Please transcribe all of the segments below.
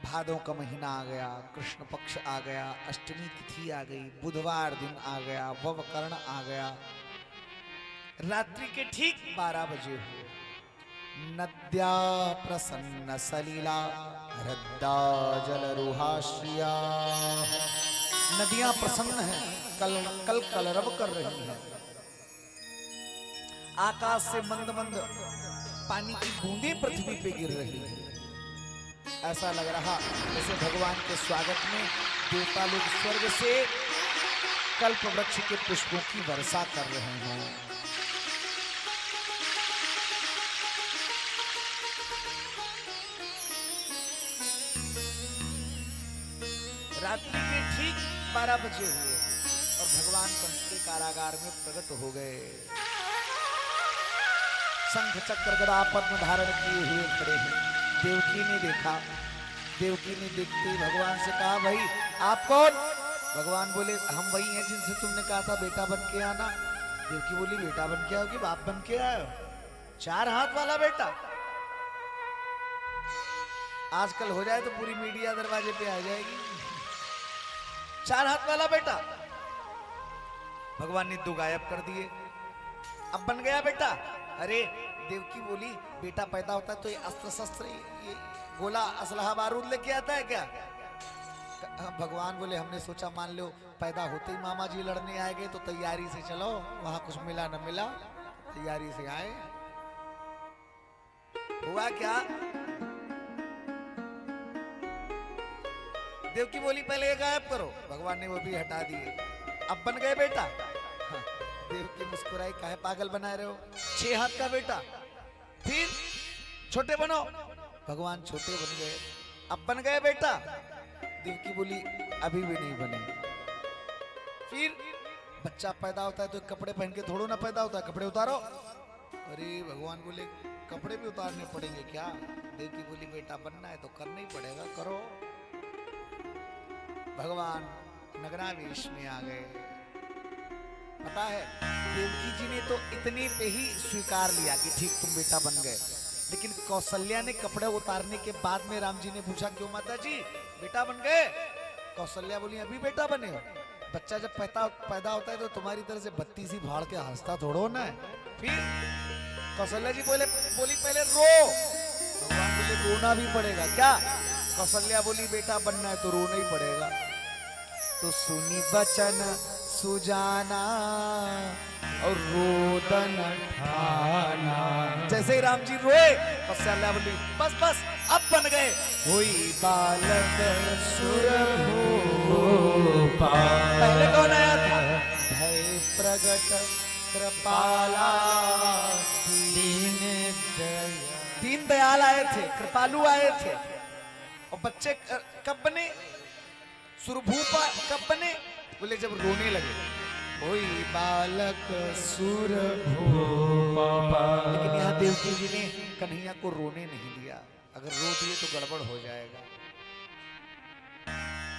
भादों का महीना आ गया, कृष्ण पक्ष आ गया, अष्टमी तिथि आ गई, बुधवार दिन आ गया, ववकर्ण आ गया। रात्रि के ठीक 12 बजे हुए। नद्या प्रसन्न सलीला हृदा जलरुहाश्रिया। नदियां प्रसन्न हैं, कल कलरव कर रही हैं। आकाश से मंद मंद पानी की बूंदें पृथ्वी पे गिर रही हैं। ऐसा लग रहा जैसे भगवान के स्वागत में देवता लोग स्वर्ग से कल्प वृक्ष के पुष्पों की वर्षा कर रहे हैं। रात्रि के ठीक 12 बजे हुए और भगवान कंस के कारागार में प्रकट हो गए। शंख चक्र गदा पद्म धारण किए हुए खड़े हैं। देवकी ने देखा, देवकी ने देखते ही भगवान से कहा, भाई आप कौन? भगवान बोले, हम वही हैं जिनसे तुमने कहा था बेटा बन के आना। देवकी बोली, बेटा बन के आओ कि बाप बन के आए हो? 4 हाथ वाला बेटा। आजकल हो जाए तो पूरी मीडिया दरवाजे पे आ जाएगी। 4 हाथ वाला बेटा। भगवान ने 2 गायब कर दिए। अब बन गया बेटा। अरे देवकी बोली, बेटा पैदा होता है तो ये अस्त्र शस्त्र, ये गोला असलहा बारूद लेके आता है क्या? भगवान बोले, हमने सोचा मान लो पैदा होते ही मामा जी लड़ने आए गए तो तैयारी से चलो, वहां कुछ मिला न मिला, तैयारी से आए। हुआ क्या? देवकी बोली, पहले ये गायब करो। भगवान ने वो भी हटा दिए। अब बन गए बेटा। हाँ, देवकी मुस्कुराई, काहे पागल बनाए रहे हो? 6 हाथ का बेटा। फिर छोटे बनो। भगवान छोटे बन गए। अब बन गए बेटा। देवकी बोली, अभी भी नहीं बने। फिर बच्चा पैदा होता है तो कपड़े पहन के थोड़ो ना पैदा होता है, कपड़े उतारो। अरे भगवान बोले, कपड़े भी उतारने पड़ेंगे क्या? देवकी बोली, बेटा बनना है तो करना ही पड़ेगा, करो। भगवान नगरावेश में आ गए। पता है देवकी जी ने तो इतने पे ही स्वीकार लिया कि ठीक तुम बेटा बन गए, लेकिन कौशल्या ने कपड़े उतारने के बाद में राम जी ने पूछा, क्यों माता जी बेटा बन गए? कौशल्या बोली, अभी बेटा बने हो? बच्चा जब पैदा होता है तो तुम्हारी तरह से बत्ती सी भाड़ के हंसता थोड़ो ना है। फिर कौशल्या जी बोली, पहले रो। भगवान बोले, रोना भी पड़ेगा क्या? कौशल्या बोली, बेटा बनना है तो रोना ही पड़ेगा। तो सुनी बचन सुजाना और रोदन ठाना। जैसे ही राम जी रोए, कौशल्या बोली, बस बस अब बन गए। हुई बालक सुरभूपा। पहले कौन आया था? भय प्रगट कृपाला दीन दयाल आए थे, कृपालु आए थे। और बच्चे कब बने? सुरभूपा कब बने? बोले जब रोने लगे। कोई बालक सुरभूपा। लेकिन यहाँ देवकी जी ने कन्हैया को रोने नहीं दिया। अगर रो दिए तो गड़बड़ हो जाएगा।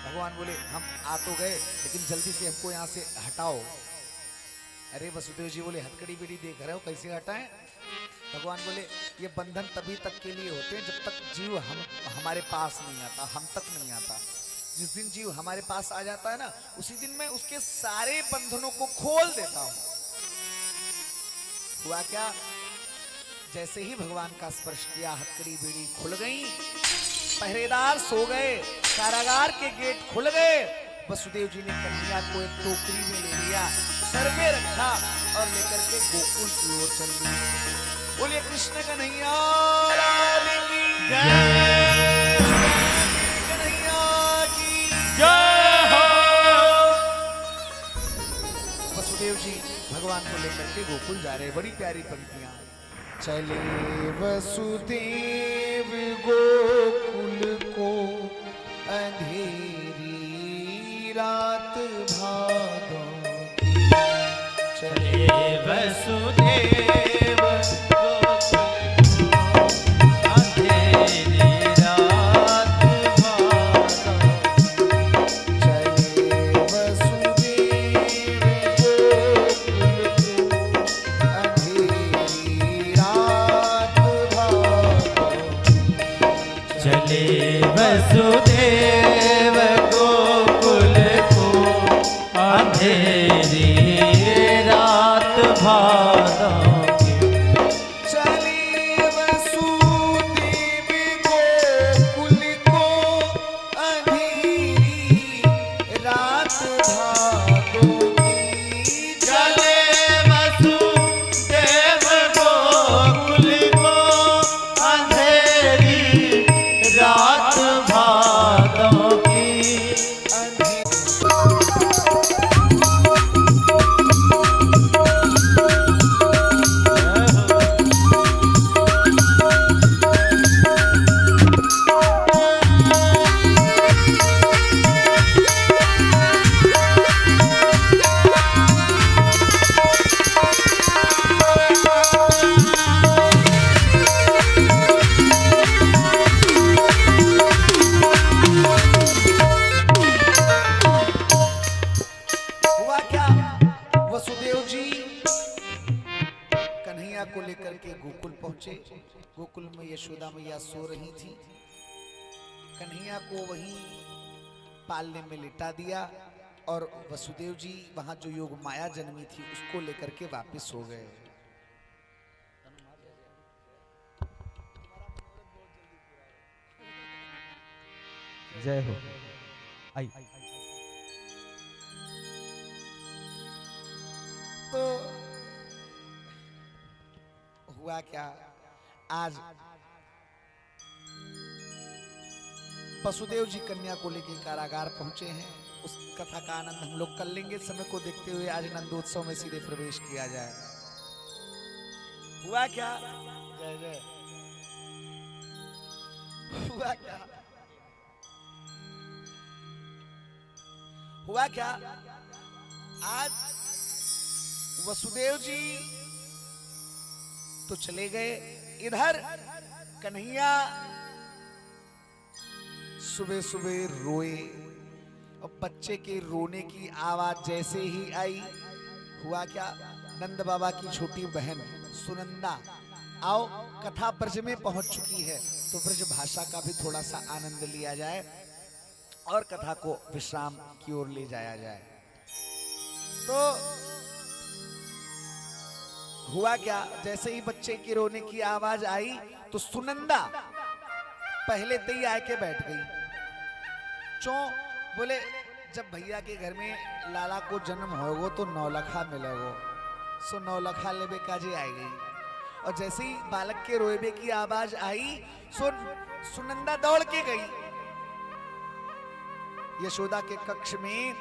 भगवान बोले, हम आ तो गए लेकिन जल्दी से हमको यहाँ से हटाओ। अरे वसुदेव जी बोले, हथकड़ी बेड़ी देख रहे हो, कैसे हटाएं? भगवान बोले, ये बंधन तभी तक के लिए होते हैं जब तक जीव हमारे पास नहीं आता, हम तक नहीं आता। जिस दिन जीव हमारे पास आ जाता है ना, उसी दिन मैं उसके सारे बंधनों को खोल देता हूं। हुआ क्या? जैसे ही भगवान का स्पर्श किया, हथकड़ी बेड़ी खुल गई, पहरेदार सो गए, कारागार के गेट खुल गए। वसुदेव जी ने कन्हैया को एक टोकरी में ले लिया, सर में रखा और लेकर के गोकुल की ओर चल दिए। बोलिए कृष्ण कन्हैया लाल की जय, कन्हैया की जय हो। वसुदेव जी भगवान को लेकर के गोकुल जा रहे। बड़ी प्यारी पंक्तियां। चले वसुदेव गोकुल को अंधेरी रात भादों की। चले वसुदेव गोकुल को अंधेरी रात भादों की। चले वसुदेव गोकुल को अंधेरी रात भादों की। चले वसुदेव अंधेरी रात भादों की। चली वसुदेव गोकुल को अंधेरी रात भादों की। चले वसुदेव गोकुल को अंधेरी रात भादों की। हुआ क्या, वसुदेव जी कन्हैया को लेकर के गोकुल पहुंचे। गोकुल में यशोदा मैया सो रही थी। कन्हैया को वहीं पालने में लिटा दिया और वसुदेव जी वहां जो योग माया जन्मी थी उसको लेकर के वापस सो गए। जय हो। आई तो हुआ क्या, आज वसुदेव जी कन्या को लेकर कारागार पहुंचे हैं। उस कथा का आनंद हम लोग कर लेंगे। समय को देखते हुए आज नंदोत्सव में सीधे प्रवेश किया जाए। हुआ क्या, जय जय, हुआ क्या, हुआ क्या, आज वसुदेव जी तो चले गए। इधर कन्हैया सुबह सुबह रोए और बच्चे के रोने की आवाज जैसे ही आई, हुआ क्या, नंद बाबा की छोटी बहन सुनंदा, आओ कथा ब्रज में पहुंच चुकी है तो ब्रज भाषा का भी थोड़ा सा आनंद लिया जाए और कथा को विश्राम की ओर ले जाया जाए। तो हुआ क्या, जैसे ही बच्चे के रोने की आवाज आई तो सुनंदा पहले से ही आके बैठ गई। चो बोले, जब भैया के घर में लाला को जन्म होगो तो नौलखा मिलेगो, सो नौलखा लेबे काजे आई गई। और जैसे ही बालक के रोएबे की आवाज आई सो सुनंदा दौड़ के गई। यशोदा के कक्ष में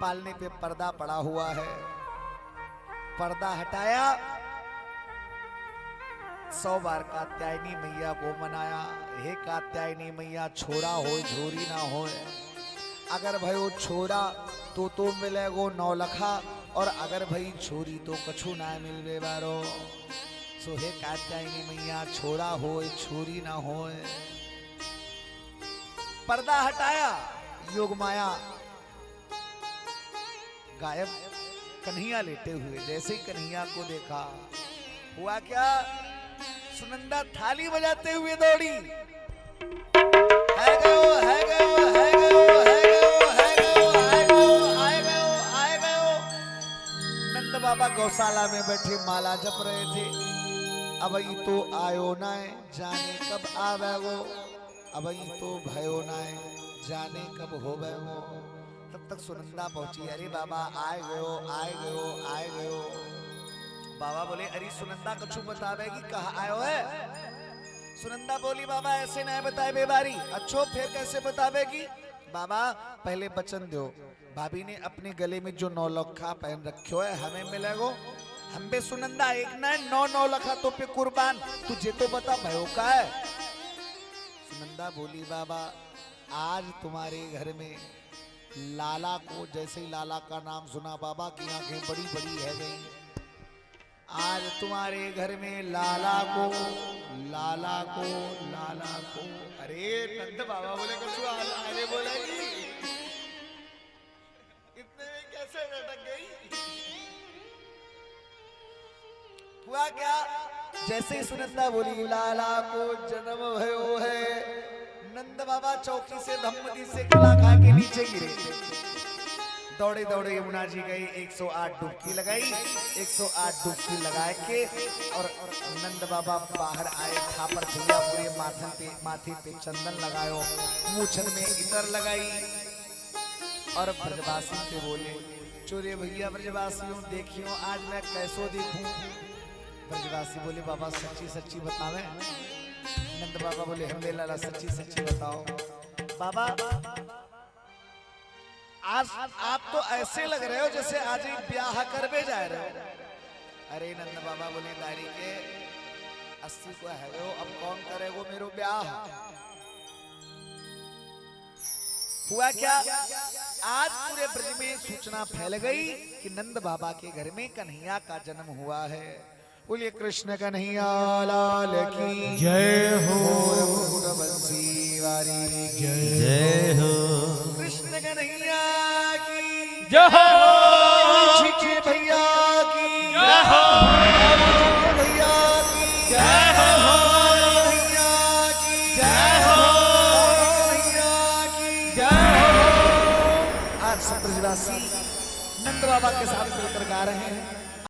पालने पे पर्दा पड़ा हुआ है, पर्दा हटाया, 100 बार कात्यायनी मैया को मनाया, हे कात्यायनी मैया छोरा हो झोरी ना हो, अगर भाई वो छोरा तो मिलेगो नौलखा, और अगर भाई छोरी तो कछु ना मिलवे बारो। सो हे कात्यायनी मैया छोरा हो छोरी ना हो। पर्दा हटाया, योग माया गायब, कन्हैया लेटे हुए। जैसे ही कन्हैया को देखा, हुआ क्या, सुनंदा थाली बजाते हुए दौड़ी, है गयो, है गयो, है गयो, है गयो, है गयो, है गयो, आए गयो, आए गयो। नंद बाबा गौशाला में बैठे माला जप रहे थे। अब तो आयो ना जाने कब आवे वो, अब तो भयो ना जाने कब हो गए वो। तब तक सुनंदा पहुंची, अरे बाबा आए गयो, आए गयो, आए गयो। बाबा बोले, अरे सुनंदा कछु बतावेगी, कहाँ आयो है। सुनंदा बोली, बाबा ऐसे नहीं बताए बेबारी। अच्छो फिर कैसे बतावेगी। बाबा पहले वचन दो, भाभी ने अपने गले में जो नौलखा पहन रखो है हमें मिलेगो। हम बे सुनंदा एक ना 9 नौलखा तो पे कुर्बान, तुझे तो बता भयो का है। सुनंदा बोली, बाबा आज तुम्हारे घर में लाला को, जैसे ही लाला का नाम सुना बाबा की आंखें बड़ी बड़ी है गई। आज तुम्हारे घर में लाला को, लाला को, लाला को। अरे नंद बाबा बोले, कछु अरे बोलेगी, इतने में कैसे लटक गई। हुआ क्या, जैसे ही सुनंदा बोली लाला को जन्म भयो है, नंद बाबा चौकी से धम्मदी से खिला खा के नीचे गिरे। दौड़े दौड़े यमुना जी गई, 108 डुबकी लगाई, 108 डुबकी लगा के और नंद बाबा बाहर आए। खापर भैया पूरे माथे पे चंदन लगायो, मूछन में इतर लगाई और ब्रजवासी से बोले, चोरे भैया ब्रजवासियों देखियो आज मैं कैसो देखूं। ब्रजवासी बोले, बाबा सच्ची सच्ची बतावे। नंद बाबा बोले, हम लाला सच्ची सच्ची बताओ। बाबा आज आप तो ऐसे लग रहे हो जैसे आज ही ब्याह करवे जा रहे हो। अरे नंद बाबा बोले, दारी के 80 को है वो, अब कौन करे वो मेरो ब्याह। हुआ क्या, आज पूरे ब्रज में सूचना फैल गई कि नंद बाबा के घर में कन्हैया का जन्म हुआ है। बोलिए कृष्ण कन्हैया लाल की जय हो। बंसी वारी जय हो। कृष्ण कन्हैया की जय हो। छीके भैया की जय हो। भैया की जय हो। भैया की जय हो। भैया की जय हो। आज सब ब्रजवासी नंद बाबा के साथ मिलकर गा रहे हैं।